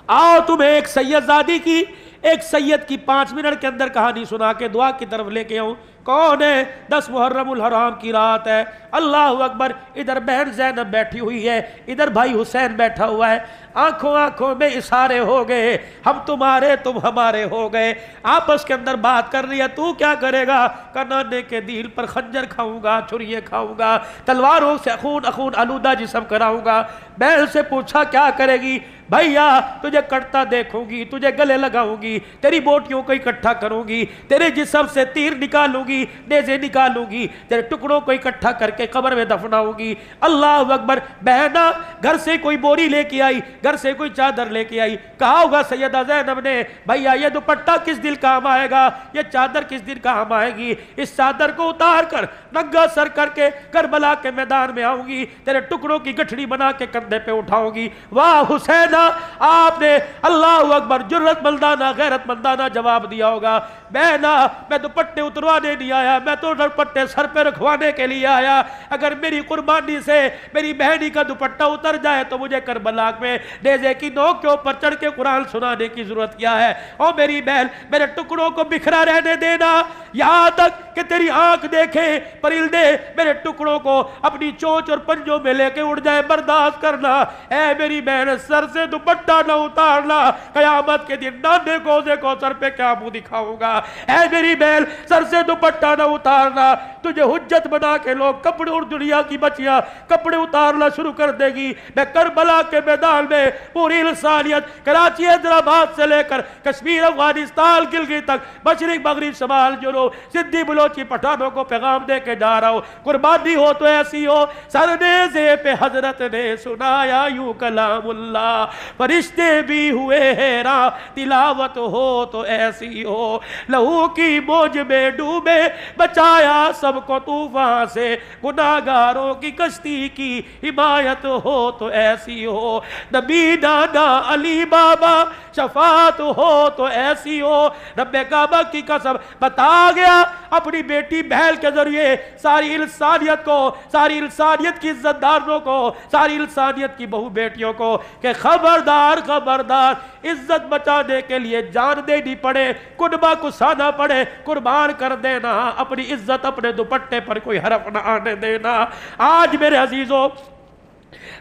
آؤ تمہیں ایک سید زادی کی، ایک سید کی 5 منٹ کے اندر کہانی سنا کے دعا کی طرف لے کے آؤں۔ کون ہے؟ 10 محرم الحرام کی رات ہے، اللہ اکبر، ادھر بہن زینب بیٹھی ہوئی ہے، ادھر بھائی حسین بیٹھا ہوا ہے، آنکھوں آنکھوں میں اشارے ہو گئے، ہم تمہارے تم ہمارے ہو گئے، آپس کے اندر بات کر رہی ہے، تو کیا کرے گا؟ نانے کے دل پر خنجر کھاؤں گا، چھریے کھاؤں گا، تلواروں سے خون آلودہ جسم کراؤں گا۔ بہن سے پوچھا کیا کرے گی؟ بھیا تجھے کٹتا دیکھوں گی، تجھے گلے لگاؤں گی، تیری بوٹیوں کو اکٹھا کروں گی، تیرے جسم سے تیر نکالوں گی، نیزے نکالوں گی، تیرے ٹکڑوں کو اکٹھا کر کے قبر میں دفناؤں گی۔ اللہ اکبر۔ بہنا گھر سے کوئی بوری لے کے آئی، گھر سے کوئی چادر لے کے آئی، کہا ہوگا سیدہ زینب نے بھیا یہ دوپٹہ کس دن کام آئے گا، یہ چادر کس دن کام آئے گی، اس چادر کو اتار کر ننگا سر کر کے کربلا کے میدان میں آؤں گی، تیرے ٹکڑوں کی گٹھڑی بنا کے کندھے پہ اٹھاؤں گی۔ واہ حسین، آپ نے اللہ اکبر جرت مندانہ غیرت مندانہ جواب دیا ہوگا، بہنا میں دوپٹے اتروانے نہیں آیا، میں تو دوپٹے سر پہ رکھوانے کے لیے آیا، اگر میری قربانی سے میری بہنی کا دوپٹہ اتر جائے تو مجھے کربلا میں نیزے کی نوک کے اوپر چڑھ کے قرآن سنانے کی ضرورت کیا ہے؟ او میری بہن، میرے ٹکڑوں کو بکھرا رہنے دینا، یہاں تک کہ تیری آنکھ دیکھے پرندے میرے ٹکڑوں کو اپنی چونچ اور پنجوں میں لے کے اڑ جائے، برداشت کرنا۔ اے میری بہن، سر سے دوپٹہ نہ اتارنا، قیامت کے دن نانے کوزے کو سر پہ کیا منہ دکھاؤں گا۔ اے میری بہن، سر سے دوپٹہ نہ اتارنا، تجھے حجت بنا کے لوگ کپڑے، اور دنیا کی بچیاں کپڑے اتارنا شروع کر دے گی۔ میں کربلا کے میدان میں پوری انسانیت، کراچی حیدرآباد سے لے کر کشمیر، افغانستان، گلگت تک، مشرق مغرب شمال جنوب، سندھی بلوچی پٹھانوں کو پیغام دے کے جا رہا ہوں، قربانی ہو تو ایسی ہو۔ سر نیزے پہ حضرت نے سنایا یوں کلام اللہ، فرشتے بھی ہوئے حیران، تلاوت ہو تو ایسی ہو۔ لہو کی موج میں ڈوبے بچایا سب کو طوفان سے، گناہگاروں کی کشتی کی حمایت ہو تو ایسی ہو۔ نبی نانا علی بابا شفاعت ہو تو ایسی ہو۔ رب کعبہ کی قسم بتا گیا اپنی بیٹی بہل کے ذریعے ساری انسانیت کو، ساری انسانیت کی عزت داروں کو، ساری انسانیت کی بہو بیٹیوں کو کہ خبردار خبردار، عزت بچانے کے لیے جان دینی پڑے، کنبہ کسانا پڑے، قربان کر دینا، اپنی عزت اپنے دوپٹے پر کوئی حرف نہ آنے دینا۔ آج میرے عزیزوں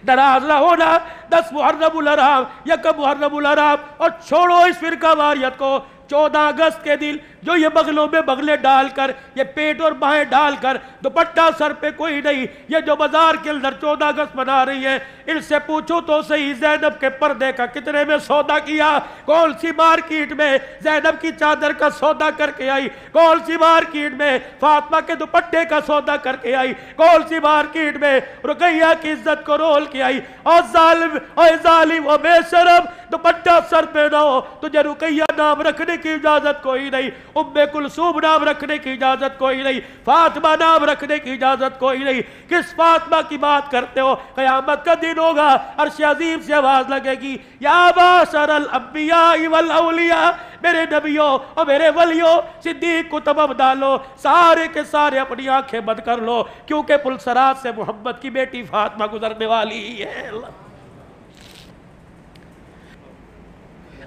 ناراض نہ ہونا، 10 محرم الحرام، 1 محرم الحرام، اور چھوڑو اس فرقہ واریت کو۔ 14 اگست کے دن جو یہ بغلوں میں بغلے ڈال کر، یہ پیٹ اور بائیں ڈال کر، دوپٹہ سر پہ کوئی نہیں، یہ جو بازار کے اندر 14 اگست منا رہی ہے، ان سے پوچھو تو صحیح زینب کے پردے کا کتنے میں سودا کیا؟ کون سی مارکیٹ میں زینب کی چادر کا سودا کر کے آئی؟ کون سی مارکیٹ میں فاطمہ کے دوپٹے کا سودا کر کے آئی؟ کون سی مارکیٹ میں رقیہ کی عزت کو رول کے آئی؟ اور ظالم اور بے شرم، دوپٹہ سر پہ نہ ہو، تجھے رقیہ نام رکھنے کی اجازت کوئی نہیں، ام کلثوم نام رکھنے کی اجازت کوئی نہیں، فاطمہ نام رکھنے کی اجازت کوئی نہیں۔ کس فاطمہ کی بات کرتے ہو؟ قیامت کا دن ہوگا، عرش عظیم سے آواز لگے گی، یا معشر الانبیاء والاولیاء، میرے نبیوں اور میرے ولیوں، صدیق کو تمام ڈالو، سارے کے سارے اپنی آنکھیں بند کر لو، کیونکہ پلسرات سے محمد کی بیٹی فاطمہ گزرنے والی ہے۔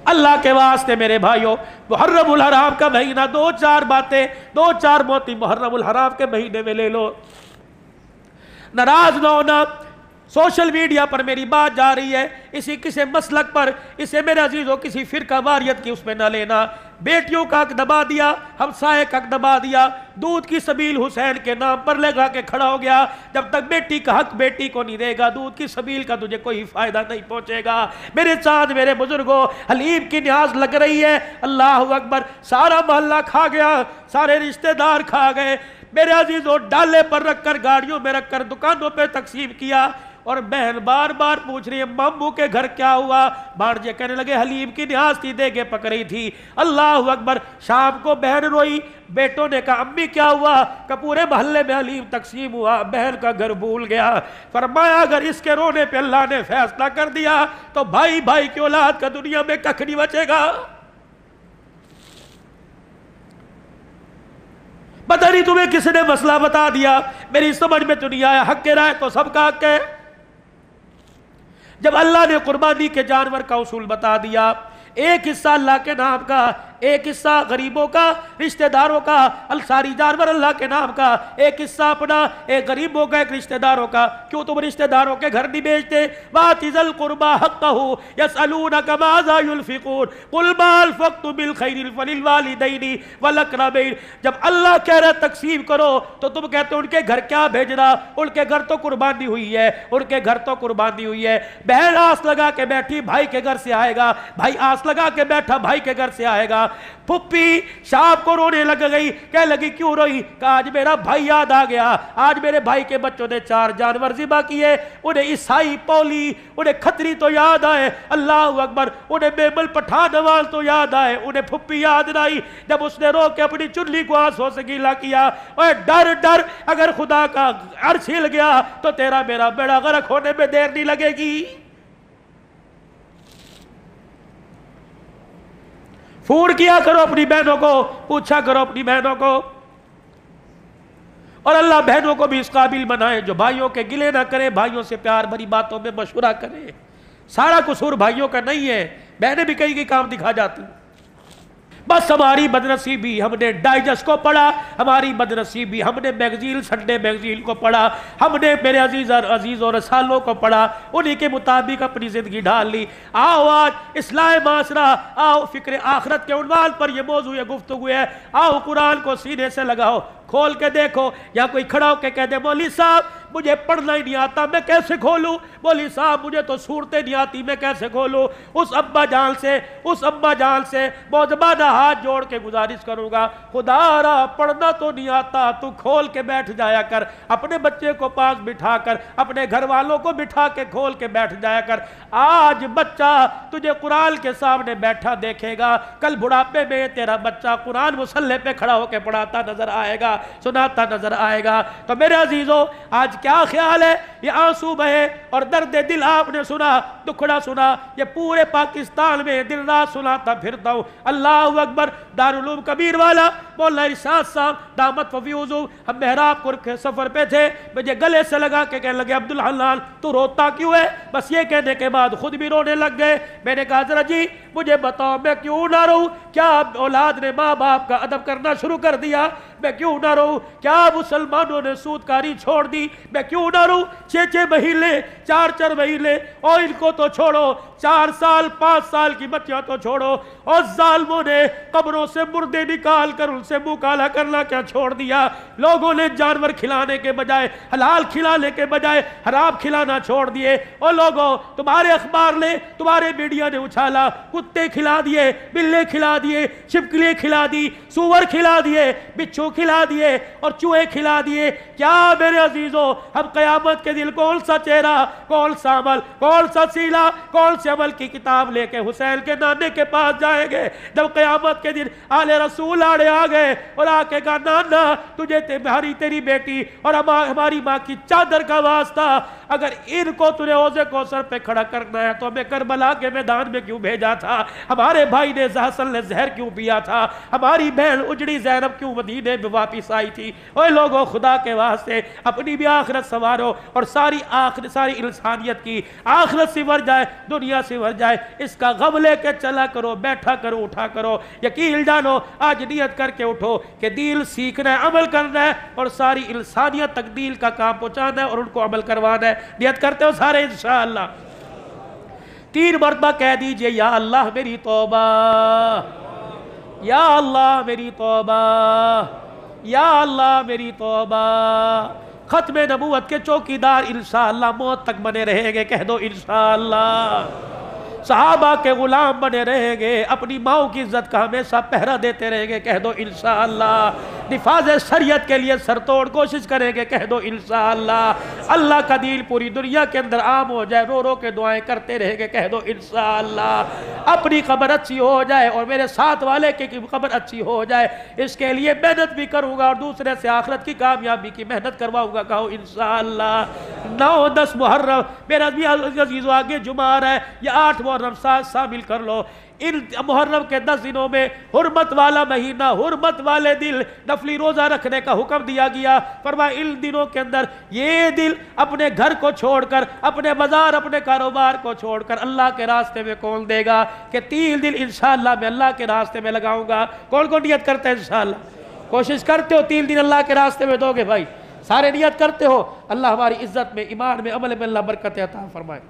اللہ کے واسطے میرے بھائیوں، محرم الحرام کا مہینہ، 2-4 باتیں، 2-4 موتی محرم الحرام کے مہینے میں لے لو۔ ناراض نہ ہونا، سوشل میڈیا پر میری بات جا رہی ہے، کسی مسلک پر، اسے میرے عزیزوں کسی فرقہ واریت کی اس میں نہ لینا۔ بیٹیوں کا حق دبا دیا، ہمسائے کا حق دبا دیا، دودھ کی سبیل حسین کے نام پر لگا کے کھڑا ہو گیا۔ جب تک بیٹی کا حق بیٹی کو نہیں دے گا، دودھ کی سبیل کا تجھے کوئی فائدہ نہیں پہنچے گا۔ میرے چاند، میرے بزرگوں، حلیم کی نیاز لگ رہی ہے، اللہ اکبر، سارا محلہ کھا گیا، سارے رشتہ دار کھا گئے۔ میرے عزیزوں، ڈالے پر رکھ کر، گاڑیوں میں رکھ کر، دکانوں پہ تقسیم کیا، اور بہن بار بار پوچھ رہی ہے ماموں کے گھر کیا ہوا؟ بھانجے کہنے لگے حلیم کی نیاز تھی، دے کے پک رہی تھی۔ اللہ اکبر۔ شام کو بہن روئی، بیٹوں نے کہا امی کیا ہوا؟ کہ پورے محلے میں حلیم تقسیم ہوا، بہن کا گھر بھول گیا۔ فرمایا اگر اس کے رونے پہ اللہ نے فیصلہ کر دیا تو بھائی بھائی کی اولاد کا دنیا میں ککھ نہیں بچے گا۔ پتہ نہیں تمہیں کس نے مسئلہ بتا دیا، میری سمجھ میں تو نہیں آیا۔ حق کے رائے تو سب کا حق ہے۔ جب اللہ نے قربانی کے جانور کا اصول بتا دیا، ایک حصہ اللہ کے نام کا، ایک حصہ غریبوں کا، رشتہ داروں کا، ساری جانور اللہ کے نام کا، ایک حصہ اپنا، ایک غریبوں کا، ایک رشتہ داروں کا۔ کیوں تم رشتہ داروں کے گھر نہیں بیچتے؟ وَآتِ ذَا الْقُرْبَىٰ حَقَّهُ يَسْأَلُونَكَ مَاذَا يُنْفِقُونَ قُلْ مَا أَنفَقْتُم مِّنْ خَيْرٍ فَلِلْوَالِدَيْنِ وَالْأَقْرَبَيْنِ۔ جب اللہ کہہ رہا ہے تقسیم کرو تو تم کہتے ہو ان کے گھر کیا بھیجنا، ان کے گھر تو قربانی ہوئی ہے، ان کے گھر تو قربانی ہوئی ہے۔ بہن آس لگا کے بیٹھی بھائی کے گھر سے آئے گا، بھائی آس لگا کے بیٹھا بھائی کے گھر سے آئے گا۔ پھپھی شام کو رونے لگ گئی، کہہ لگی کیوں روئی؟ کہا آج میرا بھائی یاد آ گیا، آج میرے بھائی کے بچوں نے 4 جانور ذبح کیے، انہیں عیسائی پولی، انہیں کھتری تو یاد آئے، اللہ اکبر، انہیں بیبل پٹھان نواز تو یاد آئے، انہیں پھپھی یاد نہ آئی۔ جب اس نے رو کے اپنی چنلی کو آنسوں سے گیلا کیا، اوے ڈر ڈر، اگر خدا کا عرش ہل گیا تو تیرا میرا بیڑا غرق ہونے میں دیر نہیں لگے گی۔ فون کیا کرو اپنی بہنوں کو، پوچھا کرو اپنی بہنوں کو، اور اللہ بہنوں کو بھی اس قابل بنائے جو بھائیوں کے گلے نہ کرے، بھائیوں سے پیار بھری باتوں میں مشورہ کرے۔ سارا قصور بھائیوں کا نہیں ہے، بہنیں بھی کئی کام دکھا جاتی ہیں۔ بس ہماری بدنصیبی ہم نے ڈائجسٹ کو پڑھا، ہماری بدنصیبی ہم نے میگزین، سنڈے میگزین کو پڑھا، ہم نے میرے عزیز اور رسالوں کو پڑھا، انہی کے مطابق اپنی زندگی ڈال لی۔ آؤ آج اصلاح معاشرہ، آؤ فکر آخرت کے عنوان پر یہ موضوع گفتگو ہے، آؤ قرآن کو سینے سے لگاؤ، کھول کے دیکھو۔ یا کوئی کھڑا ہو کے کہہ دے مولوی صاحب مجھے پڑھنا ہی نہیں آتا، میں کیسے کھولوں؟ مولوی صاحب مجھے تو صورتیں نہیں آتی، میں کیسے کھولوں؟ اس ابا جان سے معذبانہ ہاتھ جوڑ کے گزارش کروں گا، خدا را پڑھنا تو نہیں آتا، تو کھول کے بیٹھ جایا کر، اپنے بچے کو پاس بٹھا کر، اپنے گھر والوں کو بٹھا کے کھول کے بیٹھ جایا کر۔ آج بچہ تجھے قرآن کے سامنے بیٹھا دیکھے گا، کل بڑھاپے میں تیرا بچہ قرآن مصلی پہ کھڑا ہو کے پڑھاتا نظر آئے گا، سناتا نظر آئے گا۔ تو میرے عزیزوں آج کیا خیال ہے؟ یہ آنسو بہے اور درد دل آپ نے سنا، دکھڑا سنا، یہ پورے پاکستان میں دن رات سناتا پھرتا ہوں۔ اللہ اکبر۔ دارالعلوم کبیر والا مولانا ارشاد صاحب دامت ففیوزو، ہم محراب کو رکھے سفر پہ تھے، مجھے گلے سے لگا کے کہنے لگے عبدالحنان تو روتا کیوں ہے؟ بس یہ کہنے کے بعد خود بھی رونے لگ گئے۔ میں نے کہا ذرا جی مجھے بتاؤ میں کیوں نہ رہوں؟ کیا اولاد نے ماں باپ کا ادب کرنا شروع کر دیا؟ میں کیوں نہ رہوں؟ کیا مسلمانوں نے سودکاری چھوڑ دی؟ میں کیوں نہ رہوں؟ 6 مہینے 4 مہینے، اور ان کو تو چھوڑو، 4 سال 5 سال کی بچیاں تو چھوڑو، اور ظالموں نے قبروں سے مردے نکال کر ان سے منہ کالا کرنا کیا چھوڑ دیا؟ لوگوں نے جانور کھلانے کے بجائے، حلال کھلانے کے بجائے حرام کھلانا چھوڑ دیے۔ اور لوگوں تمہارے اخبار نے، تمہارے میڈیا نے اچھالا، کتے کھلا دیے، بلے کھلا دیے، چھپکلیاں کھلا دی، سور کھلا دیے، بچھو کھلا دیے اور چوہے کھلا دیے۔ کیا میرے عزیزوں ہم قیامت کے دن کون سا چہرہ، کون سا عمل، کون سا سیلا، کون سے عمل کی کتاب لے کے حسین کے نانے کے پاس جائیں گے؟ جب قیامت کے دن آل رسول آڑے آ گئے اور آ کے کہا نانا تجھے تیری بیٹی اور ہماری ماں کی چادر کا واسطہ، اگر ان کو تجھے حوض کوثر پہ کھڑا کرنا ہے تو ہمیں کربلا کے میدان میں کیوں بھیجا تھا؟ ہمارے بھائی نے حسن نے زہر کیوں پیا تھا؟ ہماری بہن اجڑی زینب کیوں مدینے میں واپس آئی تھی؟ اوے لوگوں خدا کے واسطے اپنی بھی آخرت سنوارو، اور ساری انسانیت کی آخرت سنور جائے، دنیا سنور جائے، اس کا غم لے کے چلا کرو، بیٹھا کرو، اٹھا کرو۔ یقین جانو آج نیت کر کے اٹھو کہ دین سیکھنا ہے، عمل کرنا ہے، اور ساری انسانیت تک دین کا کام پہنچانا ہے اور ان کو عمل کروانا ہے۔ نیت کرتے ہو سارے انشاءاللہ؟ 3 مرتبہ کہہ دیجئے یا اللہ میری توبہ، یا اللہ میری توبہ، یا اللہ میری توبہ۔ ختم نبوت کے چوکیدار انشاءاللہ موت تک بنے رہیں گے، کہہ دو انشاءاللہ۔ صحابہ کے غلام بنے رہیں گے، اپنی ماؤں کی عزت کا ہمیشہ پہرا دیتے رہیں گے، کہہ دو انشاءاللہ۔ نفاذ شریعت کے لیے سر توڑ کوشش کریں گے، کہہ دو انشاءاللہ۔ اللہ کا دین پوری دنیا کے اندر عام ہو جائے، رو رو کے دعائیں کرتے رہیں گے، کہہ دو انشاءاللہ۔ اپنی قبر اچھی ہو جائے اور میرے ساتھ والے کی قبر اچھی ہو جائے، اس کے لیے محنت بھی کروں گا اور دوسرے سے آخرت کی کامیابی کی محنت کرواؤں گا، کہو انشاءاللہ۔ 9-10 محرم میرا بھی عزیزو آگے جمعہ ہے، یہ 8 محرم ساتھ شامل کر لو۔ ان محرم کے 10 دنوں میں حرمت والا مہینہ، حرمت والے دل، نفلی روزہ رکھنے کا حکم دیا گیا۔ فرمایا ان دنوں کے اندر یہ دل اپنے گھر کو چھوڑ کر، اپنے بازار، اپنے کاروبار کو چھوڑ کر اللہ کے راستے میں کون دے گا کہ 3 دن انشاءاللہ میں اللہ کے راستے میں لگاؤں گا؟ کون کون نیت کرتے ہیں انشاءاللہ؟ کوشش کرتے ہو 3 دن اللہ کے راستے میں دو گے بھائی؟ سارے نیت کرتے ہو؟ اللہ ہماری عزت میں، ایمان میں، عمل میں اللہ برکت عطا فرمائے۔